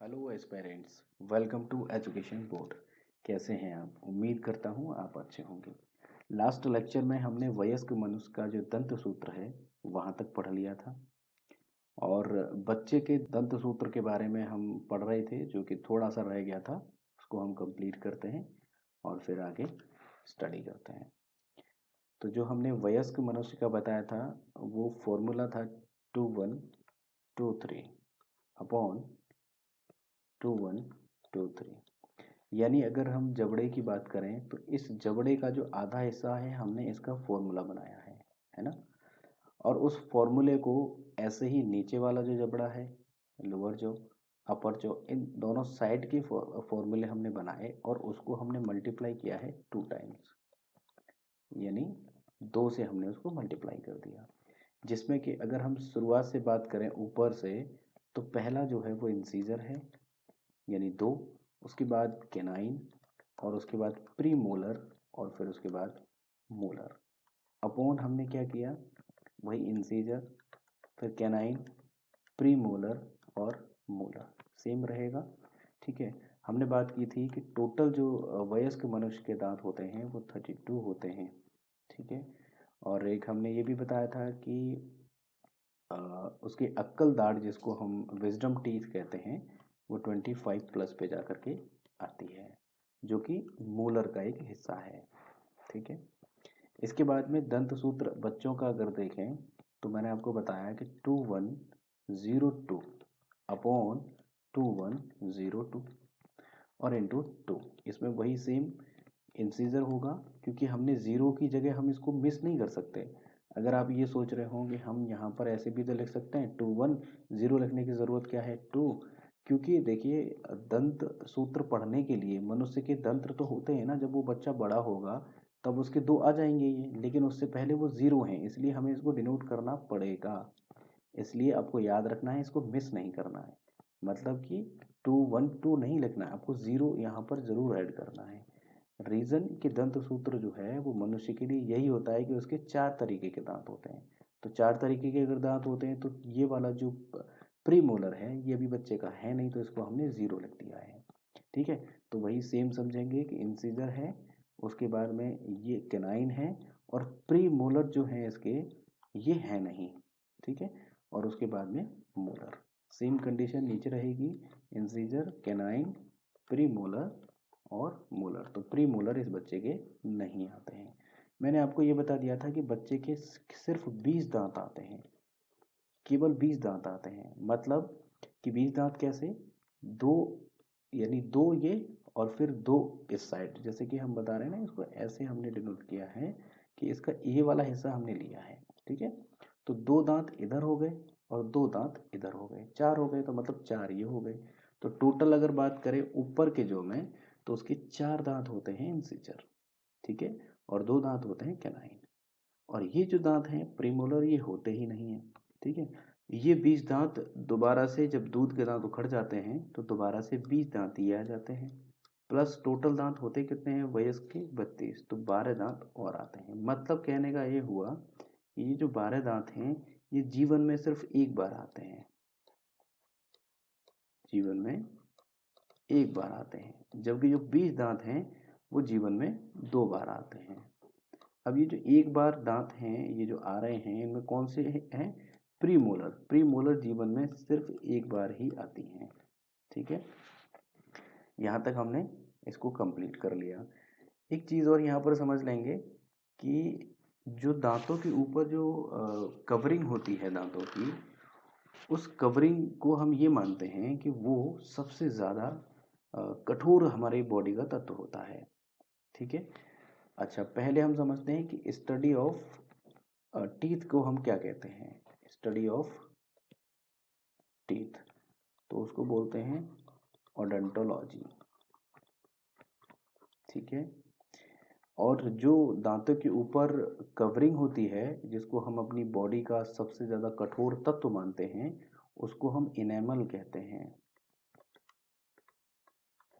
Hello aspirants, welcome to education board. कैसे हैं आप? उम्मीद करता हूँ आप अच्छे होंगे। लास्ट लेक्चर में हमने वयस्क मनुष्य का जो दंत सूत्र है वहाँ तक पढ़ लिया था और बच्चे के दंत सूत्र के बारे में हम पढ़ रहे थे, जो कि थोड़ा सा रह गया था। उसको हम कंप्लीट करते हैं और फिर आगे स्टडी करते हैं। तो जो हमने वयस्क मनुष्य का बताया था वो फॉर्मूला था 2123 अपॉन 2123। यानी अगर हम जबड़े की बात करें तो इस जबड़े का जो आधा हिस्सा है हमने इसका फॉर्मूला बनाया है ना। और उस फॉर्मूले को ऐसे ही नीचे वाला जो जबड़ा है, लोअर जो, अपर जो, इन दोनों साइड के फॉर्मूले हमने बनाए और उसको हमने मल्टीप्लाई किया है 2 टाइम्स, यानी 2 से हमने उसको मल्टीप्लाई कर दिया। जिसमें कि अगर हम शुरुआत से बात करें ऊपर से, तो पहला जो है वो इंसीजर है यानी 2, उसके बाद कैनाइन और उसके बाद प्री मोलर और फिर उसके बाद मोलर। अपॉन हमने क्या किया, वही इंसीजर, फिर कैनाइन, प्री मोलर और मोलर सेम रहेगा। ठीक है। हमने बात की थी कि टोटल जो वयस्क मनुष्य के दांत होते हैं वो 32 होते हैं। ठीक है। और एक हमने ये भी बताया था कि उसकी अक्कल दाढ़, जिसको हम विजडम टीथ कहते हैं, वो 25 प्लस पे जा करके आती है, जो कि मूलर का एक हिस्सा है। ठीक है। इसके बाद में दंत सूत्र बच्चों का अगर देखें तो मैंने आपको बताया कि 2102 अपॉन 2102 और इंटू 2। इसमें वही सेम इंसीजर होगा, क्योंकि हमने ज़ीरो की जगह हम इसको मिस नहीं कर सकते। अगर आप ये सोच रहे होंगे हम यहाँ पर ऐसे भी तो लिख सकते हैं 21, लिखने की ज़रूरत क्या है 2। क्योंकि देखिए, दंत सूत्र पढ़ने के लिए मनुष्य के दंत तो होते हैं ना, जब वो बच्चा बड़ा होगा तब उसके 2 आ जाएंगे ये, लेकिन उससे पहले वो 0 हैं, इसलिए हमें इसको डिनोट करना पड़ेगा। इसलिए आपको याद रखना है, इसको मिस नहीं करना है। मतलब कि 212 नहीं लिखना है, आपको 0 यहाँ पर ज़रूर ऐड करना है। रीजन कि दंत सूत्र जो है वो मनुष्य के लिए यही होता है कि उसके 4 तरीके के दांत होते हैं। तो 4 तरीके के अगर दांत होते हैं तो ये वाला जो प्रीमोलर है ये अभी बच्चे का है नहीं, तो इसको हमने 0 लिख दिया है। ठीक है। तो वही सेम समझेंगे कि इंसीजर है, उसके बाद में ये कैनाइन है और प्रीमोलर जो है इसके ये है नहीं। ठीक है। और उसके बाद में मोलर, सेम कंडीशन नीचे रहेगी, इंसीजर, कैनाइन, प्रीमोलर और मोलर। तो प्री मोलर इस बच्चे के नहीं आते हैं। मैंने आपको ये बता दिया था कि बच्चे के सिर्फ 20 दांत आते हैं, केवल 20 दांत आते हैं। मतलब कि 20 दांत कैसे, दो, यानी 2 ये और फिर 2 इस साइड। जैसे कि हम बता रहे हैं ना, इसको ऐसे हमने डिनोट किया है कि इसका ये वाला हिस्सा हमने लिया है। ठीक है। तो 2 दांत इधर हो गए और 2 दांत इधर हो गए, 4 हो गए, तो मतलब 4 ये हो गए। तो टोटल अगर बात करें ऊपर के जो में, तो उसके 4 दांत होते हैं इंसीजर। ठीक है। और 2 दांत होते हैं कैनाइन। और ये जो दांत हैं प्रीमोलर, ये होते ही नहीं है। ठीक है। ये 20 दांत दोबारा से, जब दूध के दांत उखड़ जाते हैं तो दोबारा से 20 दांत ये आ जाते हैं। प्लस टोटल दांत होते कितने हैं वयस्क के? 32, तो 12 दांत और आते हैं। मतलब कहने का ये हुआ कि ये जो 12 दांत हैं ये जीवन में सिर्फ एक बार आते हैं, जीवन में एक बार आते हैं। जबकि जो 20 दांत हैं वो जीवन में 2 बार आते हैं। अब ये जो एक बार दांत हैं ये जो आ रहे हैं, इनमें कौन से हैं? प्रीमोलर। प्रीमोलर जीवन में सिर्फ एक बार ही आती हैं। ठीक है। यहाँ तक हमने इसको कंप्लीट कर लिया। एक चीज़ और यहाँ पर समझ लेंगे कि जो दांतों के ऊपर जो कवरिंग होती है दांतों की, उस कवरिंग को हम ये मानते हैं कि वो सबसे ज़्यादा कठोर हमारी बॉडी का तत्व होता है। ठीक है। अच्छा, पहले हम समझते हैं कि स्टडी ऑफ टीथ को हम क्या कहते हैं। स्टडी ऑफ टीथ, तो उसको बोलते हैं ओडोंटोलॉजी। ठीक है। और जो दांतों के ऊपर कवरिंग होती है, जिसको हम अपनी बॉडी का सबसे ज़्यादा कठोर तत्व मानते हैं, उसको हम इनेमल कहते हैं।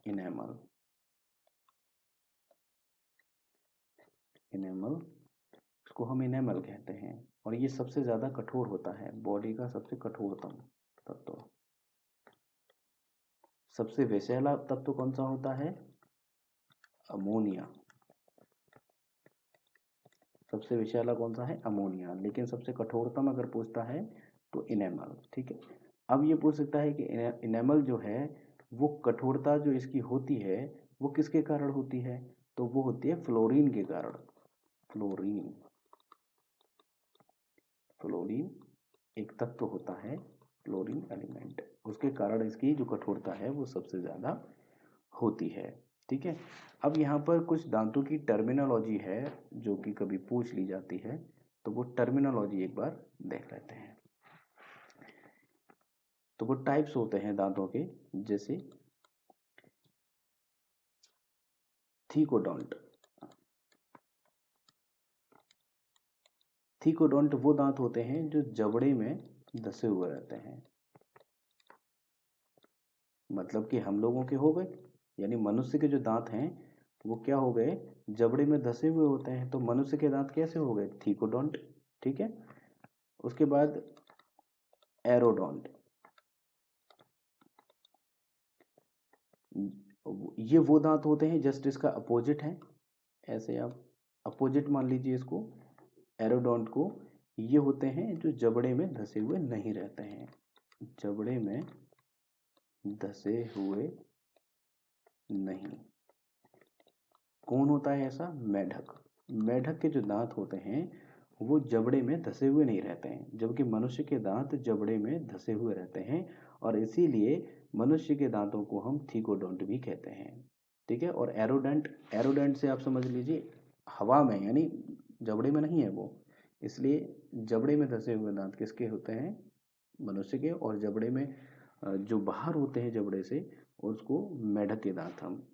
इनेमल, इनेमल, इसको हम इनेमल कहते हैं। और ये सबसे ज़्यादा कठोर होता है, बॉडी का सबसे कठोरतम तत्व। सबसे विषैला तत्व कौन सा होता है? अमोनिया। सबसे विषैला कौन सा है? अमोनिया। लेकिन सबसे कठोरतम अगर पूछता है तो इनेमल। ठीक है, अब ये पूछ सकता है कि इनेमल जो है वो कठोरता जो इसकी होती है वो किसके कारण होती है? तो वो होती है फ्लोरीन के कारण। फ्लोरीन, फ्लोरीन एक तत्व होता है, फ्लोरीन एलिमेंट, उसके कारण इसकी जो कठोरता है वो सबसे ज़्यादा होती है। ठीक है, अब यहाँ पर कुछ दांतों की टर्मिनोलॉजी है जो कि कभी पूछ ली जाती है, तो वो टर्मिनोलॉजी एक बार देख लेते हैं। तो वो टाइप्स होते हैं दांतों के, जैसे थीकोडोंट। थीकोडोंट वो दांत होते हैं जो जबड़े में धसे हुए रहते हैं। मतलब कि हम लोगों के हो गए, यानी मनुष्य के जो दांत हैं वो क्या हो गए? जबड़े में धसे हुए होते हैं। तो मनुष्य के दांत कैसे हो गए? थीकोडोंट। ठीक है, उसके बाद एरोडोंट। ये वो दांत होते हैं जस्ट इसका अपोजिट है, ऐसे आप अपोजिट मान लीजिए इसको, एरोडोंट को। ये होते हैं जो जबड़े में धसे हुए नहीं रहते हैं, जबड़े में धसे हुए नहीं। कौन होता है ऐसा? मेढक। मेढक के जो दांत होते हैं वो जबड़े में धसे हुए नहीं रहते हैं, जबकि मनुष्य के दांत जबड़े में धसे हुए रहते हैं, और इसीलिए मनुष्य के दांतों को हम थीकोडोंट भी कहते हैं। ठीक है, और एरोडेंट, एरोडेंट से आप समझ लीजिए हवा में, यानी जबड़े में नहीं है वो, इसलिए जबड़े में धसे हुए दांत किसके होते हैं? मनुष्य के। और जबड़े में जो बाहर होते हैं जबड़े से, उसको मेढक के दांत हम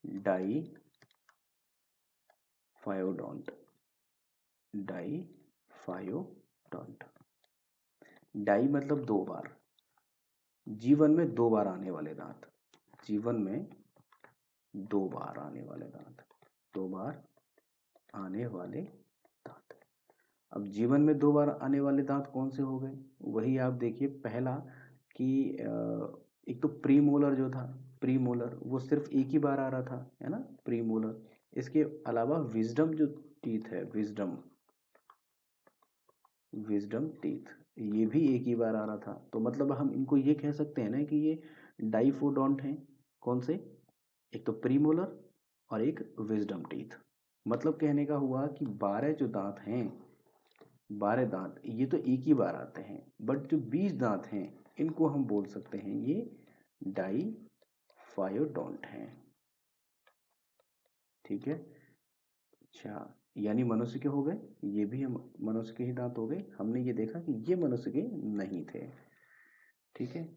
डाई फायोडोंट, डाई फायोडोंट। डाई मतलब दो बार, जीवन में दो बार आने वाले दांत, जीवन में दो बार आने वाले दांत, दो बार आने वाले दांत। अब जीवन में दो बार आने वाले दांत कौन से हो गए? वही आप देखिए, पहला कि एक तो प्रीमोलर जो था, प्रीमोलर वो सिर्फ एक ही बार आ रहा था, है ना, प्रीमोलर। इसके अलावा विजडम जो टीथ है, विजडम, विजडम टीथ, ये भी एक ही बार आ रहा था। तो मतलब हम इनको ये कह सकते हैं ना कि ये डाइफोडोंट हैं। कौन से? एक तो प्रीमोलर और एक विजडम टीथ। मतलब कहने का हुआ कि 12 जो दांत हैं, 12 दांत ये तो एक ही बार आते हैं, बट जो 20 दांत हैं इनको हम बोल सकते हैं ये डाइफायोडोंट हैं। ठीक है, अच्छा, यानी मनुष्य के हो गए, ये भी हम मनुष्य के ही दांत हो गए। हमने ये देखा कि ये मनुष्य के नहीं थे। ठीक है,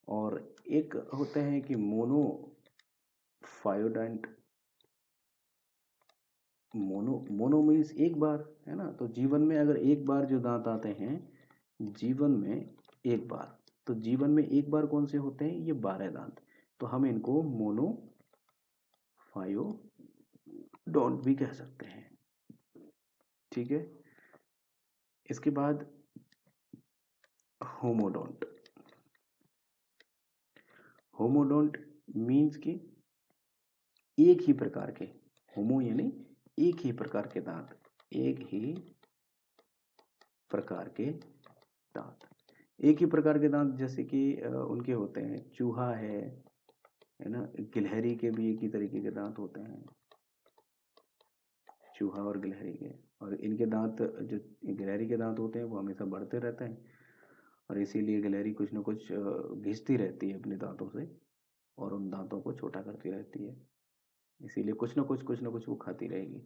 और एक होते हैं कि मोनोफायोडोंट। मोनो मीन्स एक बार, है ना। तो जीवन में अगर एक बार जो दांत आते हैं, जीवन में एक बार, तो जीवन में एक बार कौन से होते हैं? ये 12 दांत। तो हम इनको मोनोफायोडोंट भी कह सकते हैं। ठीक है, इसके बाद होमोडोंट। होमोडोंट मीन्स कि एक ही प्रकार के, होमो यानी एक ही प्रकार के दांत, एक ही प्रकार के दांत, एक ही प्रकार के दांत, जैसे कि उनके होते हैं, चूहा है ना, गिलहरी के भी एक ही तरीके के दांत होते हैं, चूहा और गिलहरी के। और इनके दांत, जो गिलहरी के दांत होते हैं वो हमेशा बढ़ते रहते हैं, और इसीलिए गिलहरी कुछ ना कुछ घिसती रहती है अपने दांतों से, और उन दांतों को छोटा करती रहती है, इसीलिए कुछ ना कुछ वो खाती रहेगी।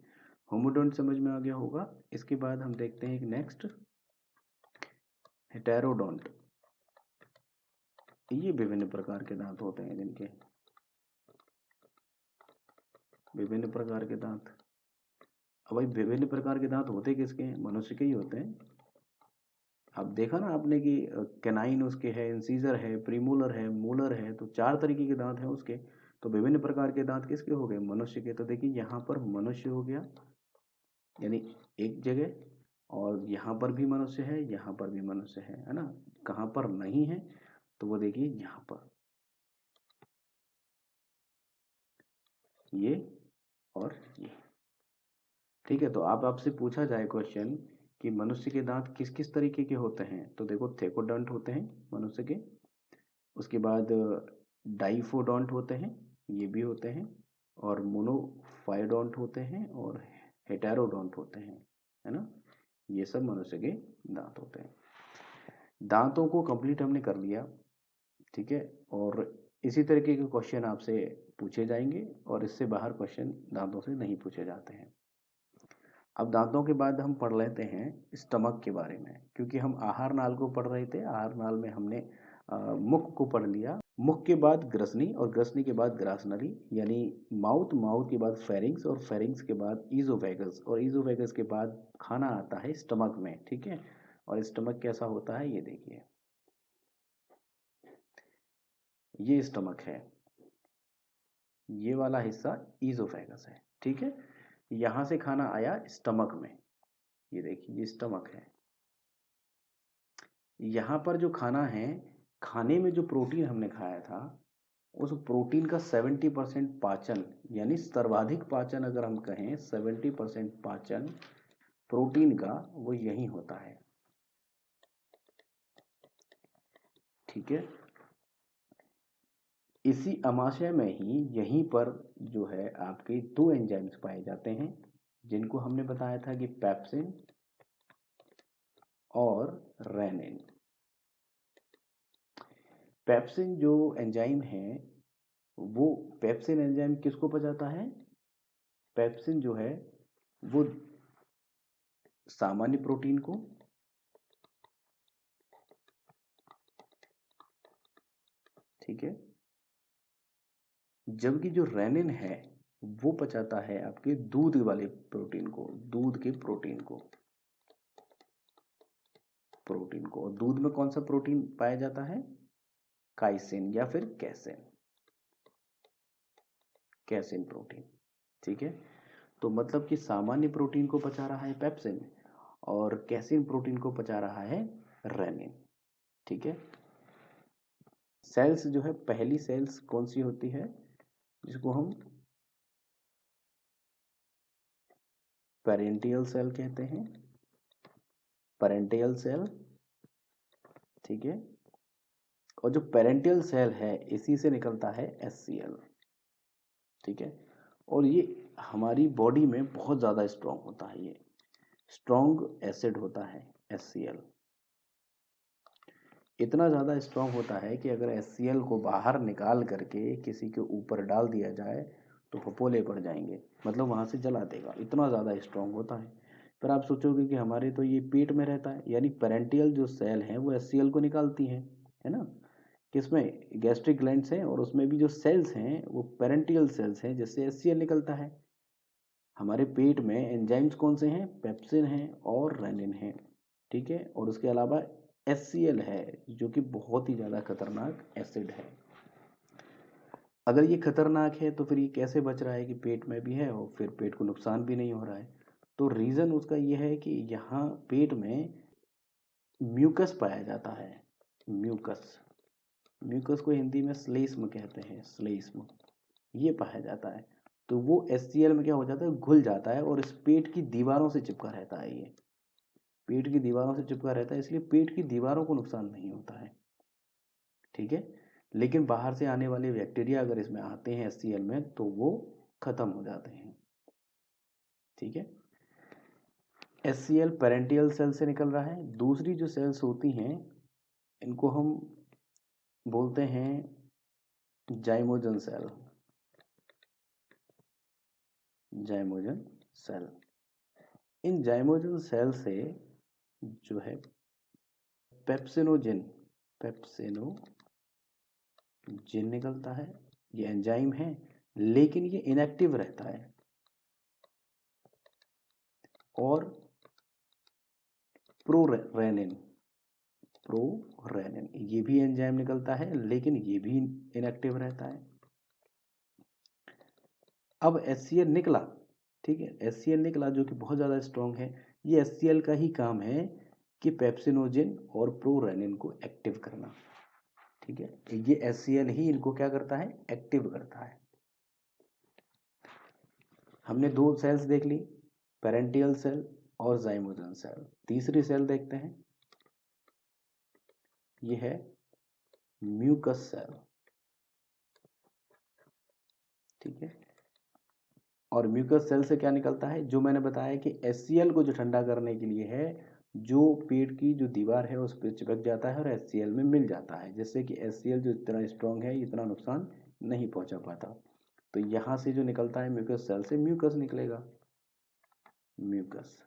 होमोडोंट समझ में आ गया होगा। इसके बाद हम देखते हैं नेक्स्ट, हेटेरोडोंट। ये विभिन्न प्रकार के दांत होते हैं जिनके, विभिन्न प्रकार के दांत। अब भाई विभिन्न प्रकार के दांत होते किसके हैं? मनुष्य के ही होते हैं। अब देखा ना आपने कि कैनाइन उसके है, इंसीजर है, प्रीमोलर है, मोलर है, तो 4 तरीके के दांत हैं उसके। तो विभिन्न प्रकार के दांत किसके हो गए? मनुष्य के। तो देखिए यहाँ पर मनुष्य हो गया, यानी एक जगह, और यहाँ पर भी मनुष्य है, यहाँ पर भी मनुष्य है ना। कहाँ पर नहीं है? तो वो देखिए यहाँ पर, ये और ये। ठीक है, तो आपसे पूछा जाए क्वेश्चन कि मनुष्य के दांत किस किस तरीके के होते हैं, तो देखो थेकोडॉन्ट होते हैं मनुष्य के, उसके बाद डाइफोडॉन्ट होते हैं, ये भी होते हैं, और मोनोफाइडोंट होते हैं, और हेटेरोडोंट होते हैं, है ना। ये सब मनुष्य के दांत होते हैं। दांतों को कंप्लीट हमने कर लिया, ठीक है। और इसी तरीके के क्वेश्चन आपसे पूछे जाएंगे, और इससे बाहर क्वेश्चन दांतों से नहीं पूछे जाते हैं। अब दांतों के बाद हम पढ़ लेते हैं स्टमक के बारे में, क्योंकि हम आहार नाल को पढ़ रहे थे। आहार नाल में हमने मुख को पढ़ लिया, मुख के बाद ग्रसनी, और ग्रसनी के बाद ग्रासनरी यानी माउथ, माउथ के बाद फेरिंग्स, और फेरिंग्स के बाद ईजोफेगस, और ईजोफेगस के बाद खाना आता है स्टमक में, ठीक है। और स्टमक कैसा होता है ये देखिए, ये स्टमक है, ये वाला हिस्सा ईजोफेगस है, ठीक है। यहां से खाना आया स्टमक में, ये देखिए ये स्टमक है। यहाँ पर जो खाना है, खाने में जो प्रोटीन हमने खाया था, उस प्रोटीन का 70% पाचन, यानी सर्वाधिक पाचन अगर हम कहें 70% पाचन प्रोटीन का, वो यहीं होता है, ठीक है। इसी अमाशय में ही यहीं पर जो है आपके दो एंजाइम्स पाए जाते हैं, जिनको हमने बताया था कि पेप्सिन और रेनिन। पेप्सिन जो एंजाइम है, वो पेप्सिन एंजाइम किसको पचाता है? पेप्सिन जो है वो सामान्य प्रोटीन को, ठीक है, जबकि जो रेनिन है वो पचाता है आपके दूध वाले प्रोटीन को, दूध के प्रोटीन को। और दूध में कौन सा प्रोटीन पाया जाता है? काइसिन या फिर कैसिन, कैसिन प्रोटीन, ठीक है। तो मतलब कि सामान्य प्रोटीन को पचा रहा है पेप्सिन, और कैसिन प्रोटीन को पचा रहा है रेनिन, ठीक है। सेल्स जो है, पहली सेल्स कौन सी होती है, जिसको हम पेरेंटियल सेल कहते हैं, पेरेंटियल सेल, ठीक है। और जो पेरेंटियल सेल है, इसी से निकलता है HCl, ठीक है। और ये हमारी बॉडी में बहुत ज़्यादा स्ट्रांग होता है, ये स्ट्रांग एसिड होता है HCl। इतना ज़्यादा स्ट्रांग होता है कि अगर HCl को बाहर निकाल करके किसी के ऊपर डाल दिया जाए तो फपोले पड़ जाएंगे, मतलब वहाँ से जला देगा, इतना ज़्यादा स्ट्रांग होता है। पर आप सोचोगे कि हमारे तो ये पेट में रहता है, यानी पेरेंटियल जो सेल हैं वो HCl को निकालती हैं, है ना। किसमें? गैस्ट्रिक ग्लैंड्स हैं, और उसमें भी जो सेल्स हैं वो पेरेंटियल सेल्स हैं, जिससे HCl निकलता है। हमारे पेट में एंजाइम्स कौन से हैं? पेप्सिन हैं और रेनिन हैं, ठीक है। और उसके अलावा HCl है, जो कि बहुत ही ज़्यादा खतरनाक एसिड है। अगर ये खतरनाक है तो फिर ये कैसे बच रहा है कि पेट में भी है और फिर पेट को नुकसान भी नहीं हो रहा है? तो रीज़न उसका ये है कि यहाँ पेट में म्यूकस पाया जाता है, म्यूकस, म्यूकस को हिंदी में श्लेष्म कहते हैं, श्लेष्म, ये पाया जाता है। तो वो HCl में क्या हो जाता है, घुल जाता है, और इस पेट की दीवारों से चिपका रहता है, ये पेट की दीवारों से चिपका रहता है, इसलिए पेट की दीवारों को नुकसान नहीं होता है, ठीक है। लेकिन बाहर से आने वाले बैक्टीरिया अगर इसमें आते हैं HCl में, तो वो खत्म हो जाते हैं, ठीक है। HCl पेरेंटियल सेल से निकल रहा है। दूसरी जो सेल्स होती हैं, इनको हम बोलते हैं जाइमोजन सेल, जाइमोजन सेल। इन जाइमोजन सेल से जो है पेप्सिनोजिन, पेप्सिनोजिन निकलता है। ये एंजाइम है, लेकिन ये इनएक्टिव रहता है। और प्रोरेनिन, प्रोरेनिन ये भी एंजाइम निकलता है, लेकिन ये भी इनएक्टिव रहता है। अब HCl निकला, ठीक है, HCl निकला जो कि बहुत ज़्यादा स्ट्रॉन्ग है। ये HCl का ही काम है कि पेप्सिनोजिन और प्रोरेनिन को एक्टिव करना, ठीक है। ये HCl ही इनको क्या करता है, एक्टिव करता है। हमने दो सेल्स देख ली, पेरेंटियल सेल और जाइमोजन सेल। तीसरी सेल देखते हैं, ये है म्यूकस सेल। ठीक है, और म्यूकस सेल से क्या निकलता है, जो मैंने बताया कि HCl को जो ठंडा करने के लिए है, जो पेट की जो दीवार है उस पर चिपक जाता है और HCl में मिल जाता है, जिससे कि HCl जो इतना स्ट्रॉन्ग है इतना नुकसान नहीं पहुंचा पाता। तो यहाँ से जो निकलता है म्यूकस सेल से म्यूकस निकलेगा, म्यूकस।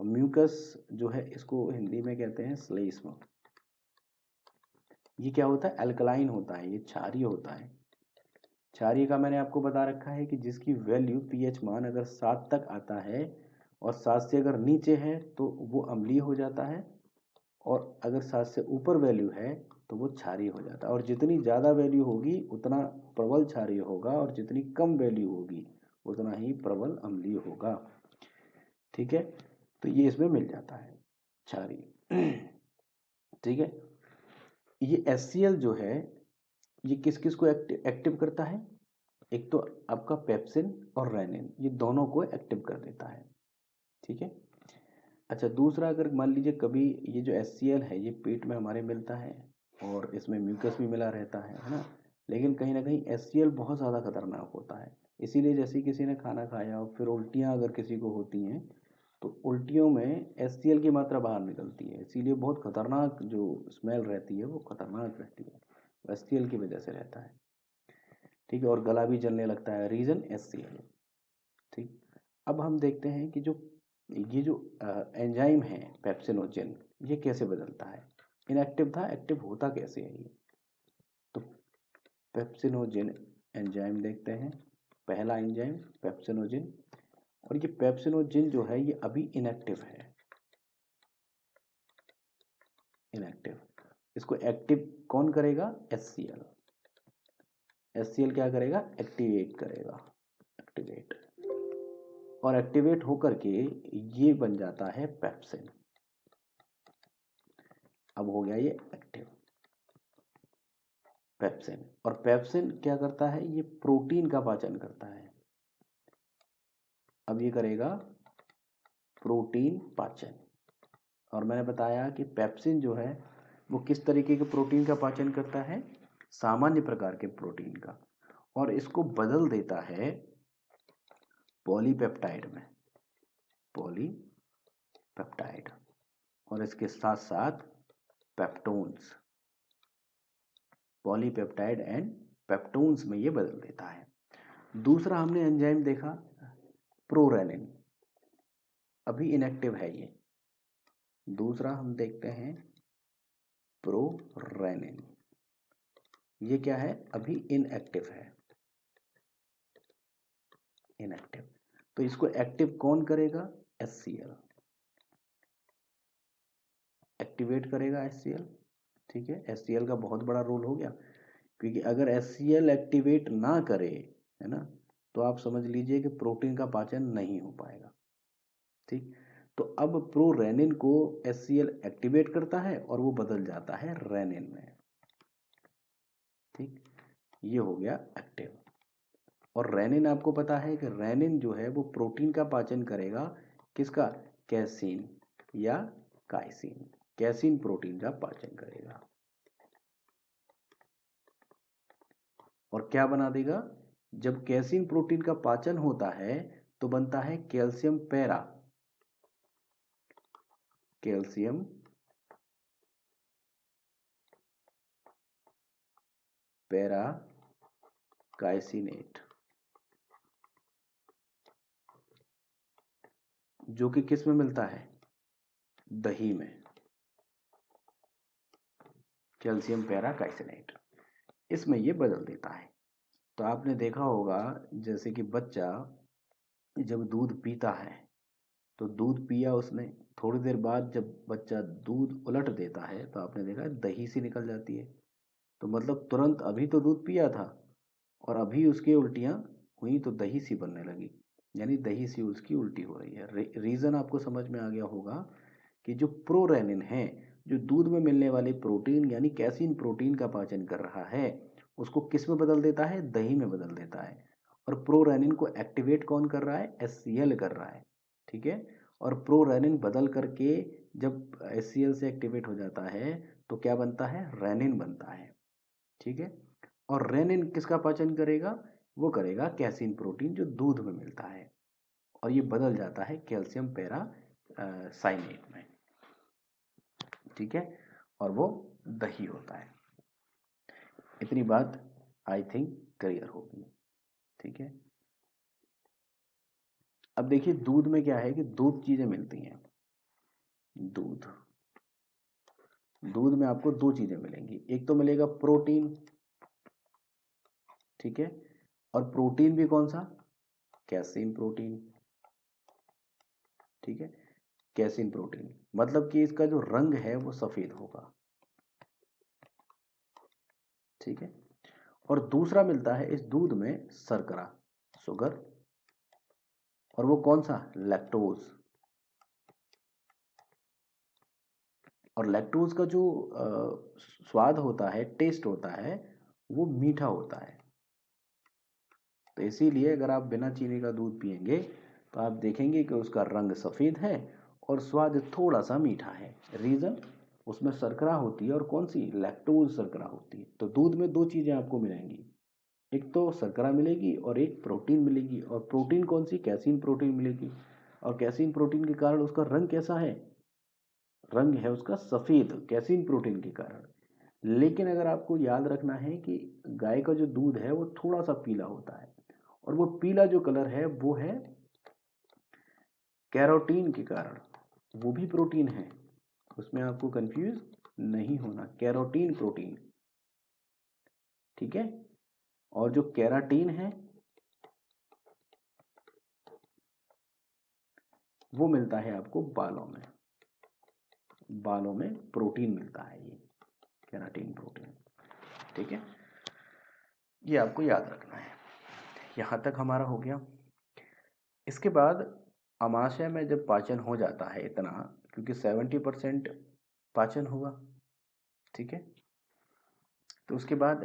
और म्यूकस जो है इसको हिंदी में कहते हैं श्लेष्म। ये क्या होता है, अल्कलाइन होता है, ये क्षारीय होता है। क्षारीय का मैंने आपको बता रखा है कि जिसकी वैल्यू pH मान अगर 7 तक आता है और 7 से अगर नीचे है तो वो अम्लीय हो जाता है, और अगर 7 से ऊपर वैल्यू है तो वो क्षारीय हो जाता है। और जितनी ज़्यादा वैल्यू होगी उतना प्रबल क्षारीय होगा, और जितनी कम वैल्यू होगी उतना ही प्रबल अम्लीय होगा। ठीक है, तो ये इसमें मिल जाता है क्षारीय। ठीक है, ये HCl जो है ये किस किस को एक्टिव करता है, एक तो आपका पेप्सिन और रेनिन, ये दोनों को एक्टिव कर देता है। ठीक है, अच्छा दूसरा, अगर मान लीजिए कभी ये जो HCl है ये पेट में हमारे मिलता है और इसमें म्यूकस भी मिला रहता है ना, लेकिन कहीं ना कहीं HCl बहुत ज़्यादा खतरनाक होता है। इसीलिए जैसे किसी ने खाना खाया और फिर उल्टियाँ अगर किसी को होती हैं तो उल्टियों में HCl की मात्रा बाहर निकलती है, इसीलिए बहुत खतरनाक जो स्मेल रहती है वो खतरनाक रहती है, HCl की वजह से रहता है। ठीक है, और गला भी जलने लगता है, रीज़न HCl। ठीक, अब हम देखते हैं कि ये जो एंजाइम है पेप्सिनोजेन, ये कैसे बदलता है। इनएक्टिव था, एक्टिव होता कैसे है ये, तो पेप्सिनोजेन एंजाइम देखते हैं। पहला एंजाइम पेप्सिनोजेन, और ये पेप्सिनोजेन जो है ये अभी इनएक्टिव है, इनएक्टिव। इसको एक्टिव कौन करेगा, HCl। HCl क्या करेगा, एक्टिवेट करेगा, एक्टिवेट, और एक्टिवेट होकर के ये बन जाता है पेप्सिन। अब हो गया ये एक्टिव पेप्सिन। और पेप्सिन क्या करता है, ये प्रोटीन का पाचन करता है। अब ये करेगा प्रोटीन पाचन, और मैंने बताया कि पेप्सिन जो है वो किस तरीके के प्रोटीन का पाचन करता है, सामान्य प्रकार के प्रोटीन का, और इसको बदल देता है पॉलीपेप्टाइड में, पॉलीपेप्टाइड, और इसके साथ साथ पेप्टोन्स, पॉलीपेप्टाइड एंड पेप्टोन्स में ये बदल देता है। दूसरा हमने एंजाइम देखा प्रोरेनिन, अभी इनएक्टिव है ये। दूसरा हम देखते हैं प्रोरेनिन, ये क्या है, अभी इनएक्टिव है, इनएक्टिव। तो इसको एक्टिव कौन करेगा, HCl, एक्टिवेट करेगा HCl। ठीक है, HCl का बहुत बड़ा रोल हो गया, क्योंकि अगर HCl एक्टिवेट ना करे, है ना, तो आप समझ लीजिए कि प्रोटीन का पाचन नहीं हो पाएगा। ठीक, तो अब प्रोरेनिन को HCl एक्टिवेट करता है और वो बदल जाता है रेनिन में। ठीक, ये हो गया एक्टिव। और रेनिन आपको पता है कि रेनिन जो है वो प्रोटीन का पाचन करेगा, किसका, कैसीन या काइसिन, कैसीन प्रोटीन का पाचन करेगा, और क्या बना देगा, जब कैसीन प्रोटीन का पाचन होता है तो बनता है कैल्शियम पैरा, कैल्शियम पैरा काइसिनेट, जो कि किस में मिलता है, दही में, कैल्शियम पैरा काइसिनेट, इसमें ये बदल देता है। तो आपने देखा होगा जैसे कि बच्चा जब दूध पीता है, तो दूध पिया उसने, थोड़ी देर बाद जब बच्चा दूध उलट देता है तो आपने देखा है दही सी निकल जाती है। तो मतलब तुरंत अभी तो दूध पिया था और अभी उसकी उल्टियाँ हुई तो दही सी बनने लगी, यानी दही सी उसकी उल्टी हो रही है। रीज़न आपको समझ में आ गया होगा कि जो प्रोरेनिन है, जो दूध में मिलने वाली प्रोटीन यानी कैसीन प्रोटीन का पाचन कर रहा है, उसको किस में बदल देता है, दही में बदल देता है। और प्रोरेनिन को एक्टिवेट कौन कर रहा है? HCl कर रहा है, ठीक है। और प्रोरेनिन बदल करके जब HCl से एक्टिवेट हो जाता है तो क्या बनता है? रेनिन बनता है, ठीक है। और रेनिन किसका पाचन करेगा? वो करेगा कैसीन प्रोटीन जो दूध में मिलता है, और ये बदल जाता है कैल्शियम पैरा साइनेट में, ठीक है, और वो दही होता है। इतनी बात आई थिंक क्लियर होगी, ठीक है। अब देखिए दूध में क्या है कि दो चीजें मिलती हैं। दूध में आपको दो चीजें मिलेंगी, एक तो मिलेगा प्रोटीन, ठीक है, और प्रोटीन भी कौन सा? कैसीन प्रोटीन, ठीक है। कैसीन प्रोटीन मतलब कि इसका जो रंग है वो सफेद होगा, ठीक है। और दूसरा मिलता है इस दूध में शर्करा, शुगर, और वो कौन सा? लैक्टोज। और लैक्टोज का जो स्वाद होता है, टेस्ट होता है, वो मीठा होता है। तो इसीलिए अगर आप बिना चीनी का दूध पिएंगे तो आप देखेंगे कि उसका रंग सफ़ेद है और स्वाद थोड़ा सा मीठा है। रीज़न, उसमें शर्करा होती है, और कौन सी? लैक्टोज शर्करा होती है। तो दूध में दो चीज़ें आपको मिलेंगी, एक तो शर्करा मिलेगी और एक प्रोटीन मिलेगी। और प्रोटीन कौन सी? कैसीन प्रोटीन मिलेगी। और कैसीन प्रोटीन के कारण उसका रंग कैसा है? रंग है उसका सफ़ेद, कैसीन प्रोटीन के कारण। लेकिन अगर आपको याद रखना है कि गाय का जो दूध है वो थोड़ा सा पीला होता है, और वो पीला जो कलर है वो है कैरोटीन के कारण। वो भी प्रोटीन है, उसमें आपको कंफ्यूज नहीं होना, कैरोटीन प्रोटीन, ठीक है। और जो कैराटीन है वो मिलता है आपको बालों में, बालों में प्रोटीन मिलता है, ये कैराटीन प्रोटीन, ठीक है। ये आपको याद रखना है। यहाँ तक हमारा हो गया। इसके बाद अमाशय में जब पाचन हो जाता है इतना, क्योंकि 70% पाचन हुआ, ठीक है, तो उसके बाद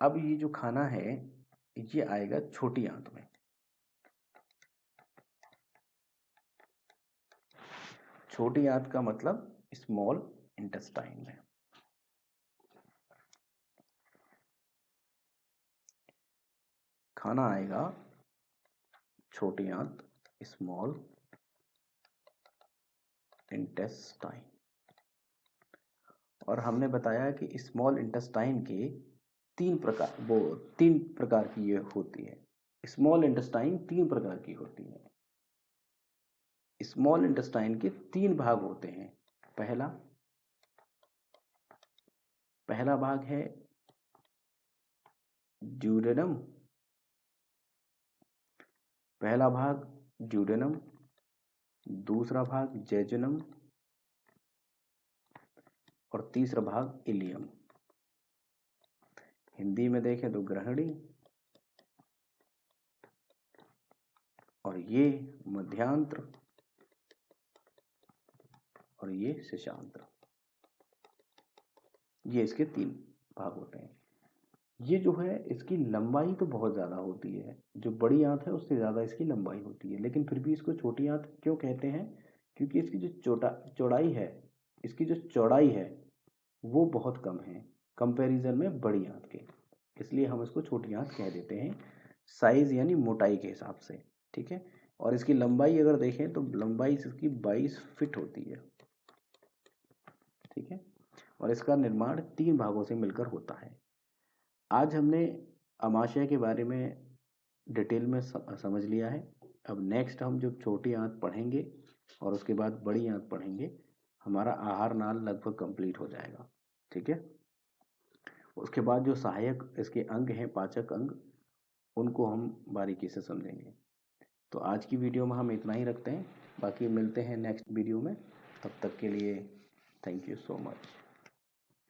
अब ये जो खाना है ये आएगा छोटी आंत में। छोटी आंत का मतलब स्मॉल इंटेस्टाइन में। खाना आएगा छोटी आंत, स्मॉल इंटेस्टाइन। और हमने बताया कि स्मॉल इंटेस्टाइन के तीन प्रकार की ये होती है। स्मॉल इंटेस्टाइन तीन प्रकार की होती है। स्मॉल इंटेस्टाइन के तीन भाग होते हैं। पहला भाग है ड्यूडेनम, पहला भाग ड्यूडेनम, दूसरा भाग जेजुनम, और तीसरा भाग इलियम। हिंदी में देखें तो ग्रहणी, और ये मध्यांत्र, और ये शिशांत्र। ये इसके तीन भाग होते हैं। ये जो है इसकी लंबाई तो बहुत ज़्यादा होती है, जो बड़ी आंत है उससे ज़्यादा इसकी लंबाई होती है, लेकिन फिर भी इसको छोटी आंत क्यों कहते हैं? क्योंकि इसकी जो चौड़ाई है, इसकी जो चौड़ाई है वो बहुत कम है कंपैरिजन में बड़ी आंत के, इसलिए हम इसको छोटी आंत कह देते हैं, साइज यानी मोटाई के हिसाब से, ठीक है। और इसकी लंबाई अगर देखें तो लंबाई इसकी 22 फीट होती है, ठीक है। और इसका निर्माण तीन भागों से मिलकर होता है। आज हमने अमाशय के बारे में डिटेल में समझ लिया है। अब नेक्स्ट हम जब छोटी आंत पढ़ेंगे और उसके बाद बड़ी आंत पढ़ेंगे, हमारा आहार नाल लगभग कंप्लीट हो जाएगा, ठीक है। उसके बाद जो सहायक इसके अंग हैं, पाचक अंग, उनको हम बारीकी से समझेंगे। तो आज की वीडियो में हम इतना ही रखते हैं, बाकी मिलते हैं नेक्स्ट वीडियो में। तब तक के लिए थैंक यू सो मच।